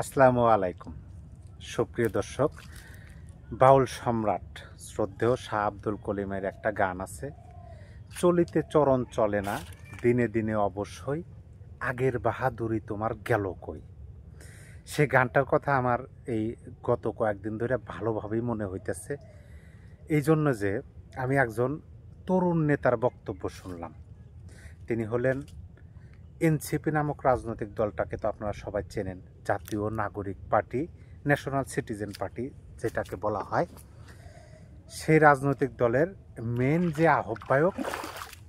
আসসালামু আলাইকুম সুপ্রিয় দর্শক। বাউল সম্রাট শ্রদ্ধেয় শাহ আব্দুল কলিমের একটা গান আছে, চলিতে চরণ চলে না, দিনে দিনে অবশ্যই আগের বাহাদুরি তোমার গেল কই। সে গানটার কথা আমার এই গত কয়েকদিন ধরে ভালোভাবেই মনে হইতেছে, এই জন্য যে আমি একজন তরুণ নেতার বক্তব্য শুনলাম। তিনি হলেন এনসিপি নামক রাজনৈতিক দলটাকে তো আপনারা সবাই চেনেন, জাতীয় নাগরিক পার্টি, ন্যাশনাল সিটিজেন পার্টি যেটাকে বলা হয়। সেই রাজনৈতিক দলের মেন যে আহ্বায়ক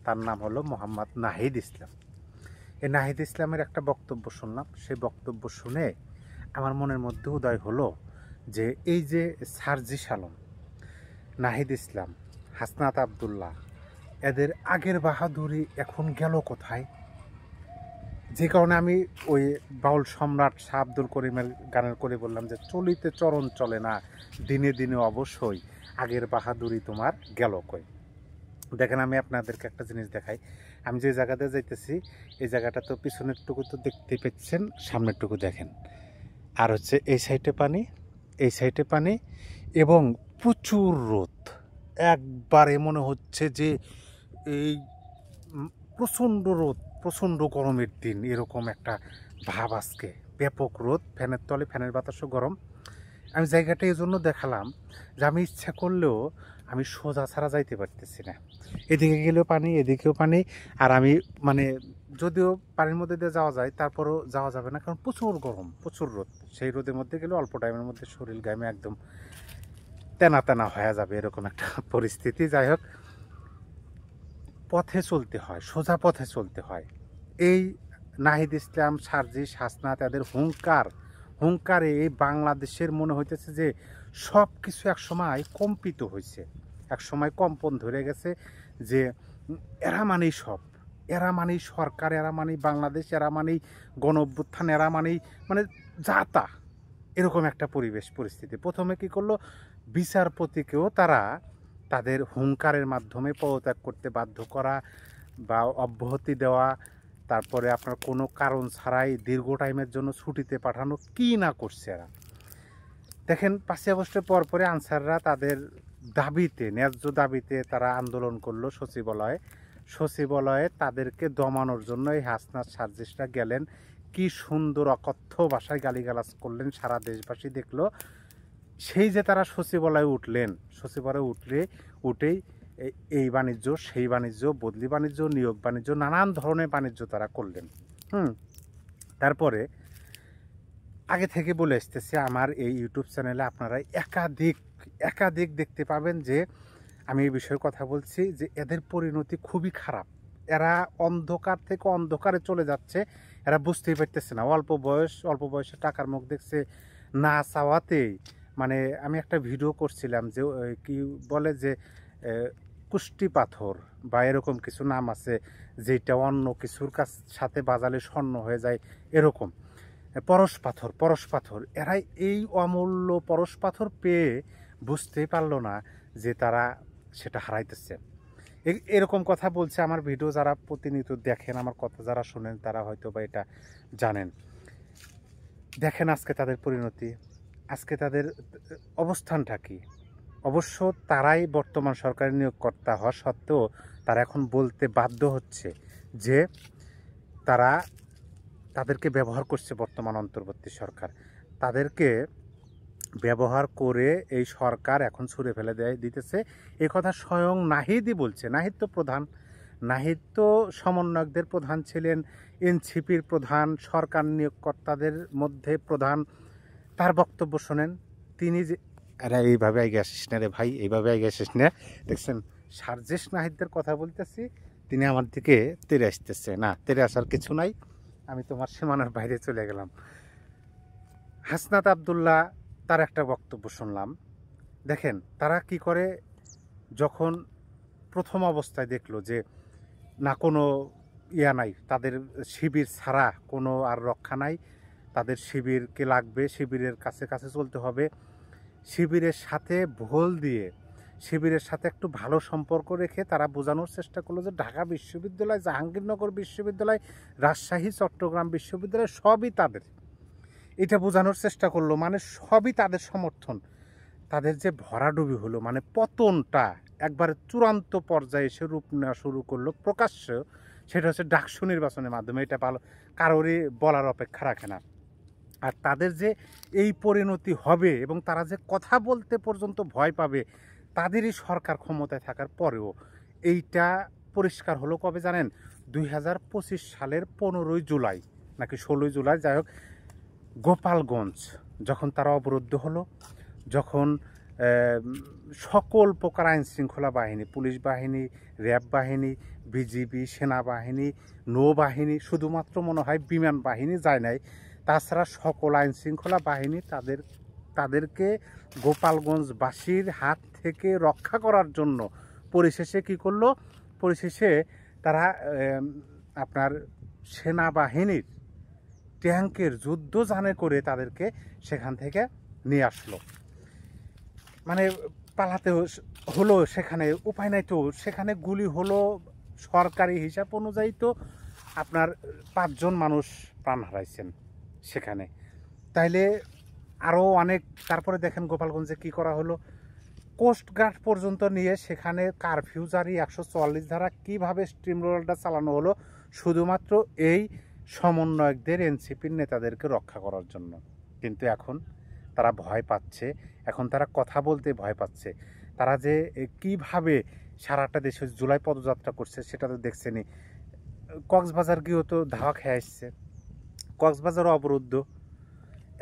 তার নাম হলো মোহাম্মদ নাহিদ ইসলাম। এই নাহিদ ইসলামের একটা বক্তব্য শুনলাম। সেই বক্তব্য শুনে আমার মনের মধ্যে উদয় হলো যে এই যে সার্জিস আলম, নাহিদ ইসলাম, হাসনাত আবদুল্লাহ, এদের আগের বাহাদুরি এখন গেল কোথায়। যে কারণে আমি ওই বাউল সম্রাট শাহ আব্দুল করিমের গানের করে বললাম যে চলিতে চরণ চলে না, দিনে দিনে অবশ্যই আগের বাহাদুরি তোমার গেল কই। দেখেন, আমি আপনাদেরকে একটা জিনিস দেখাই। আমি যে জায়গাতে যাইতেছি এই জায়গাটা তো পিছনের টুকু তো দেখতে পাচ্ছেন, সামনের টুকু দেখেন। আর হচ্ছে এই সাইডে পানি, এই সাইডে পানি, এবং প্রচুর রোদ। একবারে মনে হচ্ছে যে এই প্রচণ্ড রোদ, প্রচণ্ড গরমের দিন এরকম একটা ভাব। আজকে ব্যাপক রোদ, ফ্যানের তলে ফ্যানের বাতাসও গরম। আমি জায়গাটা এই জন্য দেখালাম যে আমি ইচ্ছা করলেও আমি সোজা ছাড়া যাইতে পারতেছি না। এদিকে গেলেও পানি, এদিকেও পানি। আর আমি মানে যদিও পানির মধ্যে দিয়ে যাওয়া যায়, তারপরও যাওয়া যাবে না, কারণ প্রচুর গরম, প্রচুর রোদ। সেই রোদের মধ্যে গেলে অল্প টাইমের মধ্যে শরীর গামে একদম তেনা তেনা হয়ে যাবে, এরকম একটা পরিস্থিতি। যাই হোক, পথে চলতে হয়, সোজা পথে চলতে হয়। এই নাহিদ ইসলাম, সার্জিস, হাসনাত, এদের হুঙ্কারে এই বাংলাদেশের মনে হইতেছে যে সব কিছু একসময় কম্পিত হয়েছে, একসময় কম্পন ধরে গেছে যে এরা মানেই সব, এরা মানেই সরকার, এরা মানেই বাংলাদেশ, এরা মানেই গণ অভ্যুত্থান, এরা মানেই মানে যাতা, এরকম একটা পরিস্থিতি। প্রথমে কি করলো, বিচারপতিকেও তারা তাদের হুঙ্কারের মাধ্যমে পদত্যাগ করতে বাধ্য করা বা অব্যাহতি দেওয়া, তারপরে আপনার কোনো কারণ ছাড়াই দীর্ঘ টাইমের জন্য ছুটিতে পাঠানো, কি না করছে এরা। দেখেন, 5ই আগস্টের পরে আনসাররা তাদের দাবিতে, ন্যায্য দাবিতে তারা আন্দোলন করলো সচিবালয়ে তাদেরকে দমানোর জন্য এই হাসনাত সার্জিসরা গেলেন। কি সুন্দর অকথ্য ভাষায় গালিগালাজ করলেন, সারা দেশবাসী দেখলো। সেই যে তারা সচিবালয়ে উঠলেন, সচিবালয়ে উঠেই এই বাণিজ্য, সেই বাণিজ্য, বদলি বাণিজ্য, নিয়োগ বাণিজ্য, নানান ধরনের বাণিজ্য তারা করলেন। তারপরে আগে থেকে বলে আসতেছি, আমার এই ইউটিউব চ্যানেলে আপনারা একাধিক দেখতে পাবেন যে আমি এই বিষয়ে কথা বলছি যে এদের পরিণতি খুবই খারাপ। এরা অন্ধকার থেকে অন্ধকারে চলে যাচ্ছে, এরা বুঝতেই পারতেছে না। অল্প বয়সে টাকার মুখ দেখছে না চাওয়াতেই। মানে আমি একটা ভিডিও করছিলাম যে কি বলে যে কুষ্টি পাথর বা এরকম কিছু নাম আছে, যেটা অন্য কিছুর সাথে বাজালে স্বর্ণ হয়ে যায়, এরকম পরশ পাথর। এরাই এই অমূল্য পরশ পাথর পেয়ে বুঝতেই পারলো না যে তারা সেটা হারাইতেছে। এরকম কথা বলছে। আমার ভিডিও যারা প্রতিনিয়ত দেখেন, আমার কথা যারা শোনেন, তারা হয়তো বা এটা জানেন। দেখেন আজকে তাদের পরিণতি, আজকে তাদের অবস্থানটা কি। অবশ্য তারাই বর্তমান সরকারের নিয়োগকর্তা হওয়া সত্ত্বেও তারা এখন বলতে বাধ্য হচ্ছে যে তাদেরকে ব্যবহার করছে বর্তমান অন্তর্বর্তী সরকার। তাদেরকে ব্যবহার করে এই সরকার এখন ছুঁড়ে ফেলে দিতেছে। এই কথা স্বয়ং নাহিদই বলছে। নাহিদ তো প্রধান, নাহিদ তো সমন্বয়কদের প্রধান ছিলেন, এনসিপির প্রধান, সরকার নিয়োগকর্তাদের মধ্যে প্রধান। তার বক্তব্য শোনেন। তিনি যে আরে এইভাবে আগে আসিস না রে ভাই, এইভাবে আগে আসিস না। দেখছেন, সার্জিস নাহিদদের কথা বলতেছি, তিনি আমার দিকে তেড়ে আসতেছে। না, তেড়ে আসার কিছু নাই, আমি তোমার সীমানার বাইরে চলে গেলাম। হাসনাত আবদুল্লাহ, তার একটা বক্তব্য শুনলাম। দেখেন তারা কি করে, যখন প্রথম অবস্থায় দেখলো যে না কোনো নাই, তাদের শিবির ছাড়া কোনো আর রক্ষা নাই, তাদের শিবিরকে লাগবে, শিবিরের কাছে কাছে চলতে হবে, শিবিরের সাথে ভোল দিয়ে, শিবিরের সাথে একটু ভালো সম্পর্ক রেখে তারা বোঝানোর চেষ্টা করলো যে ঢাকা বিশ্ববিদ্যালয়, জাহাঙ্গীরনগর বিশ্ববিদ্যালয়, রাজশাহী, চট্টগ্রাম বিশ্ববিদ্যালয় সবই তাদের। এটা বোঝানোর চেষ্টা করলো, মানে সবই তাদের সমর্থন। তাদের যে ভরাডুবি হলো, মানে পতনটা একবারে চূড়ান্ত পর্যায়ে এসে রূপ নেওয়া শুরু করলো প্রকাশ্য, সেটা হচ্ছে ডাকসু নির্বাচনের মাধ্যমে। এটা ভালো কারোরই বলার অপেক্ষা রাখে না। আর তাদের যে এই পরিণতি হবে এবং তারা যে কথা বলতে পর্যন্ত ভয় পাবে তাদেরই সরকার ক্ষমতায় থাকার পরেও, এইটা পরিষ্কার হলো কবে জানেন? 2025 সালের 15ই জুলাই নাকি 16ই জুলাই, যাই হোক, গোপালগঞ্জ যখন তারা অবরুদ্ধ হলো, যখন সকল প্রকার আইন শৃঙ্খলা বাহিনী, পুলিশ বাহিনী, র্যাব বাহিনী, বিজিবি, সেনাবাহিনী, নৌবাহিনী, শুধুমাত্র মনে হয় বিমান বাহিনী যায় নাই, তাছাড়া সকল আইন শৃঙ্খলা বাহিনী তাদেরকে গোপালগঞ্জবাসীর হাত থেকে রক্ষা করার জন্য পরিশেষে কি করলো? পরিশেষে তারা আপনার সেনাবাহিনীর ট্যাঙ্কের যুদ্ধযানে করে তাদেরকে সেখান থেকে নিয়ে আসলো। মানে পালাতে হলো, সেখানে উপায় নাই তো, সেখানে গুলি হলো। সরকারি হিসাব অনুযায়ী তো আপনার 5 জন মানুষ প্রাণ হারাইছেন সেখানে। তাইলে আরও অনেক। তারপরে দেখেন গোপালগঞ্জে কি করা হলো, কোস্টগার্ড পর্যন্ত নিয়ে সেখানে কারফিউ জারি, 144 ধারা কীভাবে স্ট্রিম রোলটা চালানো হলো শুধুমাত্র এই সমন্বয়কদের, এনসিপির নেতাদেরকে রক্ষা করার জন্য। কিন্তু এখন তারা ভয় পাচ্ছে, এখন তারা কথা বলতে ভয় পাচ্ছে। তারা যে কিভাবে সারাটা দেশে জুলাই পদযাত্রা করছে সেটা তো দেখছেনি। কক্সবাজার গিয়েও তো ধাওয়া খেয়ে আসছে, কক্সবাজারও অবরুদ্ধ।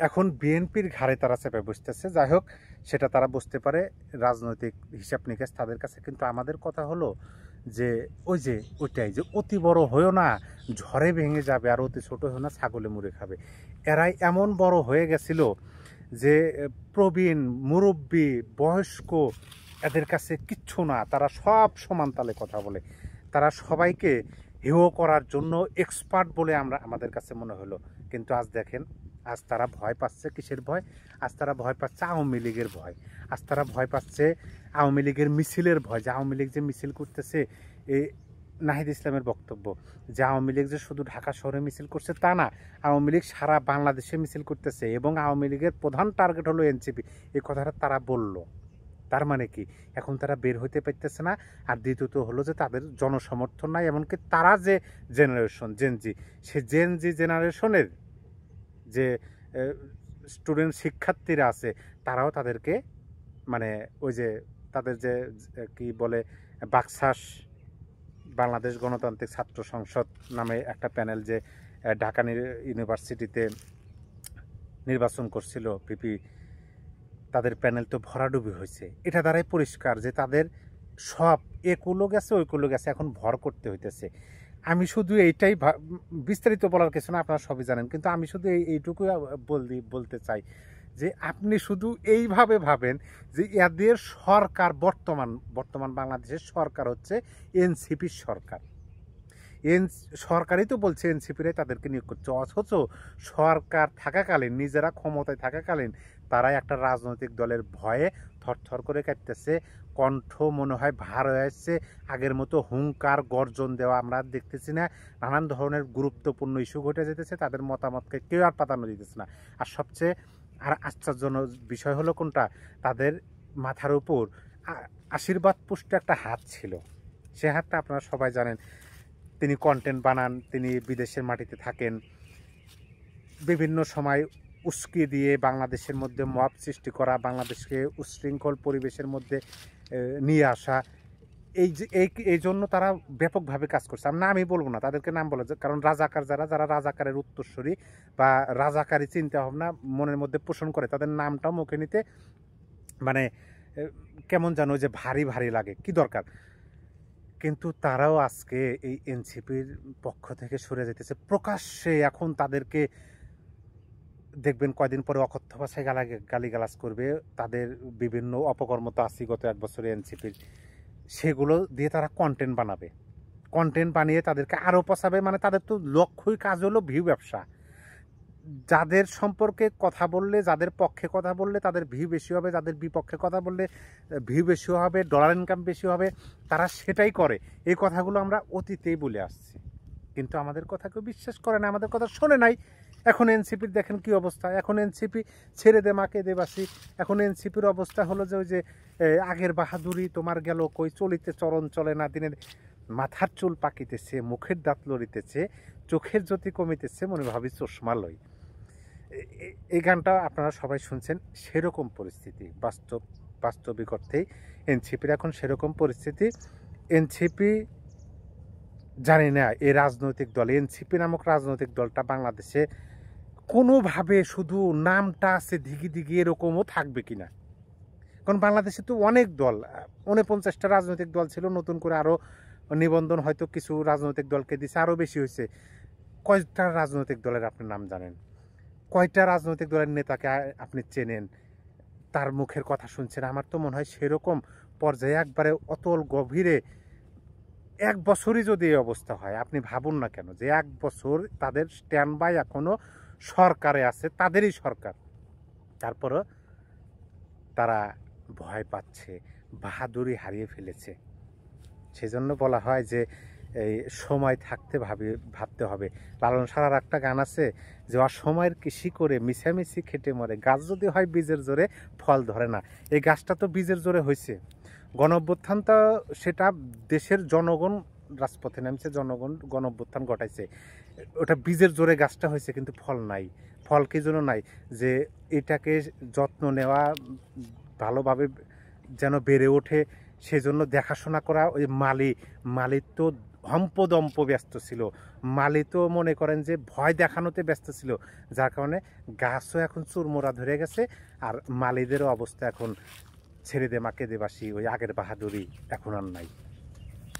এখন বিএনপির ঘাড়ে তারা চেপে বসতেছে। যাই হোক, সেটা তারা বুঝতে পারে, রাজনৈতিক হিসাব নিকাশ তাদের কাছে। কিন্তু আমাদের কথা হলো যে ওইটাই যে অতি বড় হয়েও না ঝড়ে ভেঙে যাবে, আর অতি ছোট হয়েও না ছাগলে মুড়ে খাবে। এরাই এমন বড় হয়ে গেছিল যে প্রবীণ, মুরব্বী, বয়স্ক এদের কাছে কিচ্ছু না, তারা সব সমান তালে কথা বলে। তারা সবাইকে হেয় করার জন্য এক্সপার্ট বলে আমাদের কাছে মনে হলো। কিন্তু আজ দেখেন, আজ তারা ভয় পাচ্ছে। কিসের ভয়? আজ তারা ভয় পাচ্ছে আওয়ামী লীগের ভয়। আজ তারা ভয় পাচ্ছে আওয়ামী লীগের মিছিলের ভয়, যে আওয়ামী লীগ যে মিছিল করতেছে। এই নাহিদ ইসলামের বক্তব্য যে আওয়ামী লীগ যে শুধু ঢাকা শহরে মিছিল করছে তা না, আওয়ামী লীগ সারা বাংলাদেশে মিছিল করতেছে এবং আওয়ামী লীগের প্রধান টার্গেট হলো এনসিপি। এই কথাটা তারা বলল। তার মানে কি, এখন তারা বের হইতে পারতেছে না। আর দ্বিতীয়ত হলো যে তাদের জনসমর্থন নাই। এমনকি তারা যে জেনারেশন জেনজি, সে জেনজি জেনারেশনের যে স্টুডেন্ট শিক্ষার্থীরা আছে তারাও তাদেরকে, মানে ওই যে তাদের যে কি বলে, বাকশাস বাংলাদেশ গণতান্ত্রিক ছাত্র সংসদ নামে একটা প্যানেল যে ঢাকা ইউনিভার্সিটিতে নির্বাচন করছিল পিপি, তাদের প্যানেল তো ভরাডুবি হয়েছে। এটা দ্বারাই পরিষ্কার যে তাদের সব একুলো গেছে, ওইকুলো গেছে, এখন ভর করতে হইতেছে। আমি শুধু এইটাই, বিস্তারিত বলার কিছু না, আপনারা সবই জানেন, কিন্তু আমি শুধু এইটুকু বলতে চাই যে আপনি শুধু এইভাবে ভাবেন যে এদের সরকার, বর্তমান বাংলাদেশের সরকার হচ্ছে এনসিপির সরকার। সরকারই তো বলছে এনসিপিরাই তাদেরকে নিয়োগ করছে, অথচ সরকার থাকাকালীন, নিজেরা ক্ষমতায় থাকাকালীন তারাই একটা রাজনৈতিক দলের ভয়ে থরথর করে কাঁপতেছে। কণ্ঠ মনে হয় ভার হয়ে আসছে, আগের মতো হুঙ্কার গর্জন দেওয়া আমরা দেখতেছি না। নানান ধরনের গুরুত্বপূর্ণ ইস্যু ঘটে যেতেছে, তাদের মতামতকে কেউ আর প্রাধান্য দিতেছে না। আর সবচেয়ে আশ্চর্যজনক বিষয় হলো কোনটা, তাদের মাথার উপর আশীর্বাদ পুষ্ট একটা হাত ছিল। সে হাতটা আপনারা সবাই জানেন। তিনি কন্টেন্ট বানান, তিনি বিদেশের মাটিতে থাকেন, বিভিন্ন সময় উস্কি দিয়ে বাংলাদেশের মধ্যে মব সৃষ্টি করা, বাংলাদেশকে উচ্ছৃঙ্খল পরিবেশের মধ্যে নিয়ে আসা, এই জন্য তারা ব্যাপকভাবে কাজ করছে। আমি বলবো না তাদেরকে নাম বলে, কারণ যারা রাজাকারের উত্তরসূরি বা রাজাকারী চিন্তা ভাবনা মনের মধ্যে পোষণ করে, তাদের নামটাও মুখে নিতে মানে কেমন জানো যে ভারী ভারী লাগে, কি দরকার। কিন্তু তারাও আজকে এই এনসিপির পক্ষ থেকে সরে যেতেছে প্রকাশ্যে। এখন তাদেরকে দেখবেন কয়দিন পরে অকথ্য ভাষায় গালিগালাজ করবে, তাদের বিভিন্ন অপকর্ম তো আসি গত 1 বছরে এনসিপির, সেগুলো দিয়ে তারা কন্টেন্ট বানাবে, কন্টেন্ট বানিয়ে তাদেরকে আরও পচাবে। মানে তাদের তো লক্ষ্যই কাজ হলো ভিউ ব্যবসা। যাদের সম্পর্কে কথা বললে, যাদের পক্ষে কথা বললে তাদের ভিউ বেশি হবে, যাদের বিপক্ষে কথা বললে ভিউ বেশি হবে, ডলার ইনকাম বেশি হবে, তারা সেটাই করে। এই কথাগুলো আমরা অতীতেই বলে আসছি, কিন্তু আমাদের কথা কেউ বিশ্বাস করে না, আমাদের কথা শোনে নাই। এখন এনসিপির দেখেন কি অবস্থা, এখন এনসিপি ছেড়ে দে মাকে দেবাসী। এখন এনসিপির অবস্থা হলো যে ওই যে আগের বাহাদুরি তোমার গেল কই, চলিতে চরণ চলে না, দিনের মাথার চুল পাকিতেছে, মুখের দাঁত লড়িতেছে, চোখের জ্যোতি কমিতেছে, মনে ভাবি চশমা লই। এই গানটা আপনারা সবাই শুনছেন। সেরকম পরিস্থিতি বাস্তবিক অর্থেই এনসিপির এখন সেরকম পরিস্থিতি। এনসিপি জানি না এই রাজনৈতিক দল, এনসিপি নামক রাজনৈতিক দলটা বাংলাদেশে কোনোভাবে শুধু নামটা আছে দিঘি দিঘি এরকমও থাকবে কিনা। কারণ বাংলাদেশে তো অনেক দল, 49টা রাজনৈতিক দল ছিল, নতুন করে আরও নিবন্ধন হয়তো কিছু রাজনৈতিক দলকে দিছে, আরও বেশি হয়েছে। কয়টা রাজনৈতিক দলের আপনি নাম জানেন? কয়টা রাজনৈতিক দলের নেতাকে আপনি চেনেন, তার মুখের কথা শুনছেন? আমার তো মনে হয় সেরকম পর্যায়ে একবারে অতল গভীরে 1 বছরই যদি এই অবস্থা হয়, আপনি ভাবুন না কেন যে 1 বছর তাদের স্ট্যান্ড বাই এখনও সরকারে আছে, তাদেরই সরকার, তারপরও তারা ভয় পাচ্ছে, বাহাদুরি হারিয়ে ফেলেছে। সেজন্য বলা হয় যে এই সময় থাকতে ভাবতে হবে। লালন সারার একটা গান আছে যে অসময়ের কৃষি করে মিছামিছি খেটে মরে, গাছ যদি হয় বীজের জোরে ফল ধরে না। এই গাছটা তো বীজের জোরে হয়েছে। গণ-অভ্যুত্থান তো সেটা দেশের জনগণ রাজপথে নামছে, জনগণ গণ-অভ্যুত্থান ঘটাইছে, ওটা বীজের জোরে গাছটা হয়েছে, কিন্তু ফল নাই। ফল কি জন্য নাই? যে এটাকে যত্ন নেওয়া, ভালোভাবে যেন বেড়ে ওঠে সেজন্য দেখাশোনা করা। ওই মালি তো হম্পদম্প ব্যস্ত ছিল, মালি তো মনে করেন যে ভয় দেখানোতে ব্যস্ত ছিল, যার কারণে গাছও এখন চুরমোরা ধরে গেছে। আর মালিদেরও অবস্থা এখন ছেড়ে দে মাকে দেবাসী, ওই আগের বাহাদুরি এখন আর নাই।